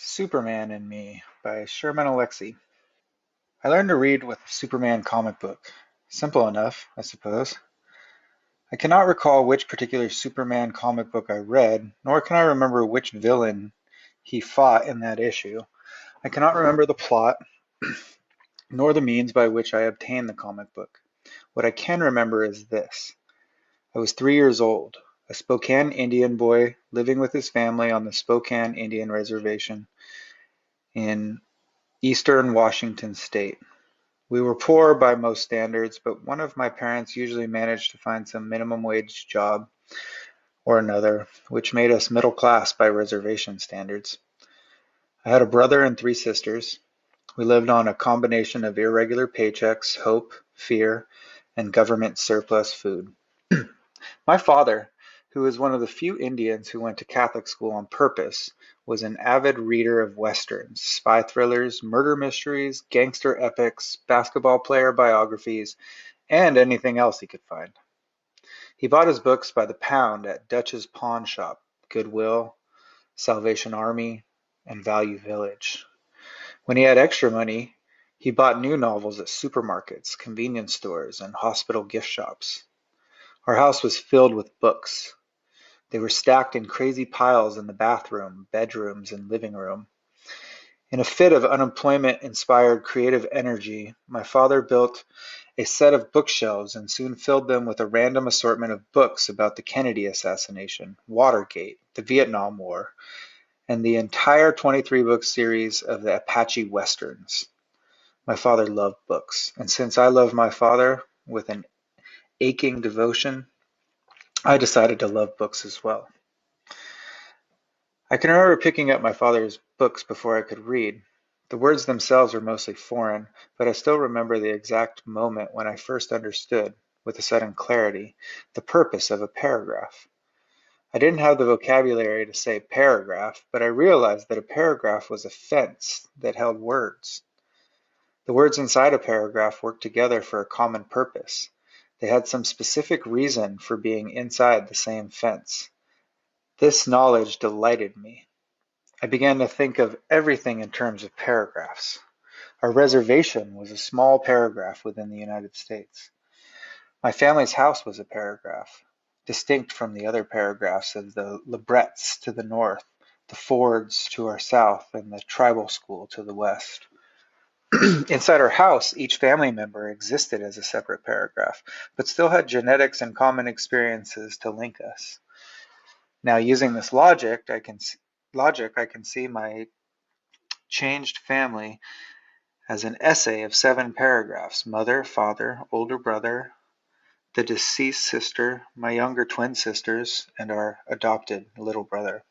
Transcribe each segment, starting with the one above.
Superman and Me by Sherman Alexie. I learned to read with a Superman comic book. Simple enough, I suppose. I cannot recall which particular Superman comic book I read, nor can I remember which villain he fought in that issue. I cannot remember the plot, nor the means by which I obtained the comic book. What I can remember is this. I was 3 years old, a Spokane Indian boy living with his family on the Spokane Indian Reservation in eastern Washington state. We were poor by most standards, but one of my parents usually managed to find some minimum wage job or another, which made us middle class by reservation standards. I had a brother and 3 sisters. We lived on a combination of irregular paychecks, hope, fear, and government surplus food. My father, who was one of the few Indians who went to Catholic school on purpose, was an avid reader of westerns, spy thrillers, murder mysteries, gangster epics, basketball player biographies, and anything else he could find. He bought his books by the pound at Dutch's Pawn Shop, Goodwill, Salvation Army, and Value Village. When he had extra money, he bought new novels at supermarkets, convenience stores, and hospital gift shops. Our house was filled with books. They were stacked in crazy piles in the bathroom, bedrooms, and living room. In a fit of unemployment-inspired creative energy, my father built a set of bookshelves and soon filled them with a random assortment of books about the Kennedy assassination, Watergate, the Vietnam War, and the entire 23-book series of the Apache Westerns. My father loved books, and since I love my father with an aching devotion, I decided to love books as well. I can remember picking up my father's books before I could read. The words themselves were mostly foreign, but I still remember the exact moment when I first understood, with a sudden clarity, the purpose of a paragraph. I didn't have the vocabulary to say paragraph, but I realized that a paragraph was a fence that held words. The words inside a paragraph worked together for a common purpose. They had some specific reason for being inside the same fence. This knowledge delighted me. I began to think of everything in terms of paragraphs. Our reservation was a small paragraph within the United States. My family's house was a paragraph, distinct from the other paragraphs of the Lebrett's to the north, the Fords to our south, and the tribal school to the west. Inside our house, each family member existed as a separate paragraph, but still had genetics and common experiences to link us. Now, using this logic, I can see my changed family as an essay of 7 paragraphs: mother, father, older brother, the deceased sister, my younger twin sisters, and our adopted little brother.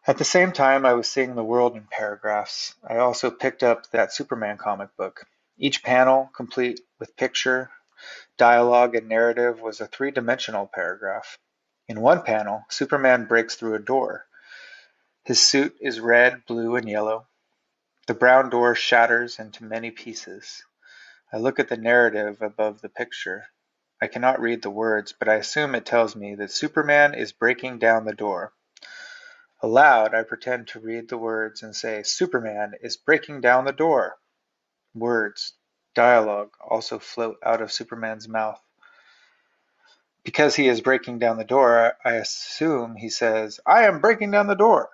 At the same time I was seeing the world in paragraphs, I also picked up that Superman comic book. Each panel, complete with picture, dialogue, and narrative, was a three-dimensional paragraph. In one panel, Superman breaks through a door. His suit is red, blue, and yellow. The brown door shatters into many pieces. I look at the narrative above the picture. I cannot read the words, but I assume it tells me that Superman is breaking down the door. Aloud, I pretend to read the words and say, Superman is breaking down the door. Words, dialogue also float out of Superman's mouth. Because he is breaking down the door, I assume he says, I am breaking down the door.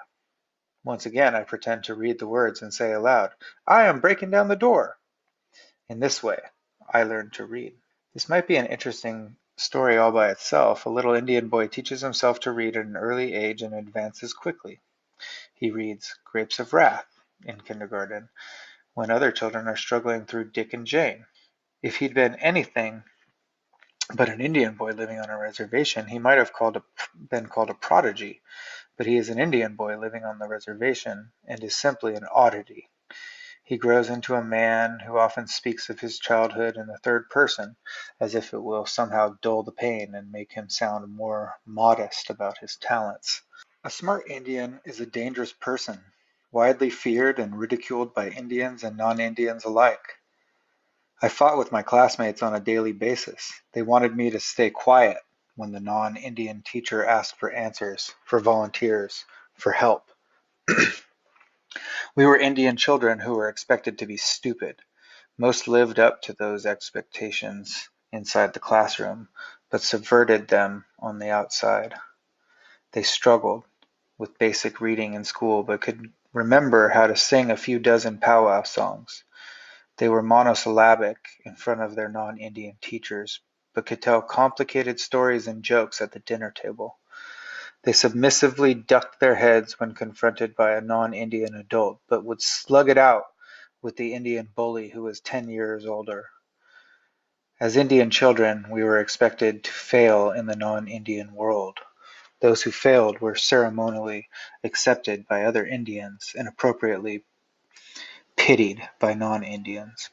Once again, I pretend to read the words and say aloud, I am breaking down the door. In this way, I learn to read. This might be an interesting story all by itself. A little Indian boy teaches himself to read at an early age and advances quickly. He reads Grapes of Wrath in kindergarten, when other children are struggling through Dick and Jane. If he'd been anything but an Indian boy living on a reservation, he might have been called a prodigy, but he is an Indian boy living on the reservation and is simply an oddity. He grows into a man who often speaks of his childhood in the third person, as if it will somehow dull the pain and make him sound more modest about his talents. A smart Indian is a dangerous person, widely feared and ridiculed by Indians and non-Indians alike. I fought with my classmates on a daily basis. They wanted me to stay quiet when the non-Indian teacher asked for answers, for volunteers, for help. We were Indian children who were expected to be stupid. Most lived up to those expectations inside the classroom, but subverted them on the outside. They struggled with basic reading in school, but could remember how to sing a few dozen powwow songs. They were monosyllabic in front of their non-Indian teachers, but could tell complicated stories and jokes at the dinner table. They submissively ducked their heads when confronted by a non-Indian adult, but would slug it out with the Indian bully who was 10 years older. As Indian children, we were expected to fail in the non-Indian world. Those who failed were ceremonially accepted by other Indians and appropriately pitied by non-Indians.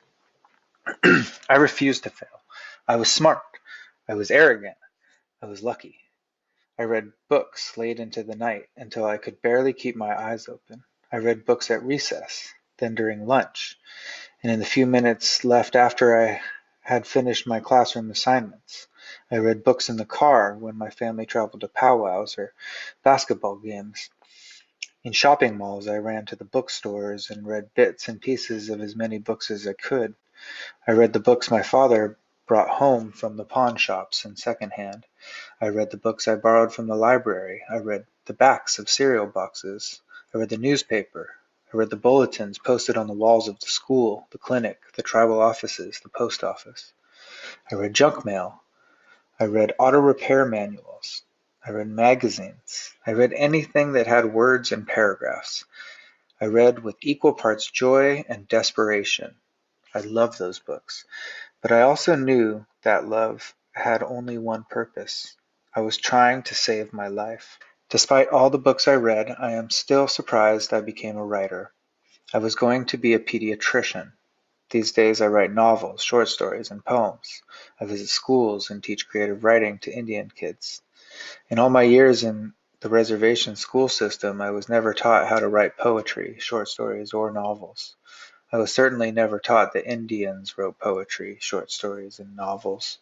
I refused to fail. I was smart. I was arrogant. I was lucky. I read books late into the night until I could barely keep my eyes open. I read books at recess, then during lunch, and in the few minutes left after I had finished my classroom assignments. I read books in the car when my family traveled to powwows or basketball games. In shopping malls, I ran to the bookstores and read bits and pieces of as many books as I could. I read the books my father brought home from the pawn shops and secondhand. I read the books I borrowed from the library. I read the backs of cereal boxes. I read the newspaper. I read the bulletins posted on the walls of the school, the clinic, the tribal offices, the post office. I read junk mail. I read auto repair manuals. I read magazines. I read anything that had words and paragraphs. I read with equal parts joy and desperation. I loved those books. But I also knew that love had only one purpose. I was trying to save my life. Despite all the books I read, I am still surprised I became a writer. I was going to be a pediatrician. These days I write novels, short stories, and poems. I visit schools and teach creative writing to Indian kids. In all my years in the reservation school system, I was never taught how to write poetry, short stories, or novels. I was certainly never taught that Indians wrote poetry, short stories, and novels.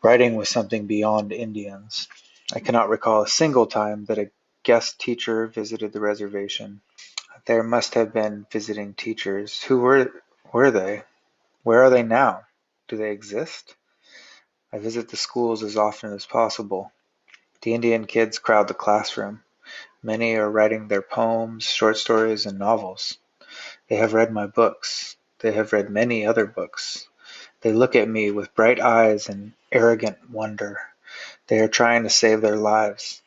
Writing was something beyond Indians. I cannot recall a single time that a guest teacher visited the reservation. There must have been visiting teachers. Were they? Where are they now? Do they exist? I visit the schools as often as possible. The Indian kids crowd the classroom. Many are writing their poems, short stories, and novels. They have read my books. They have read many other books. They look at me with bright eyes and arrogant wonder. They are trying to save their lives.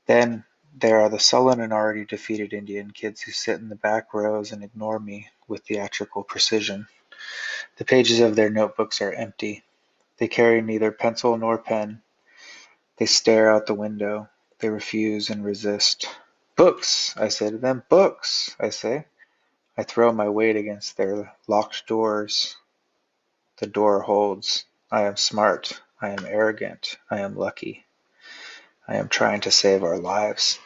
Then there are the sullen and already defeated Indian kids who sit in the back rows and ignore me with theatrical precision. The pages of their notebooks are empty. They carry neither pencil nor pen. They stare out the window. They refuse and resist. Books, I say to them. Books, I say. I throw my weight against their locked doors. The door holds. I am smart. I am arrogant. I am lucky. I am trying to save our lives.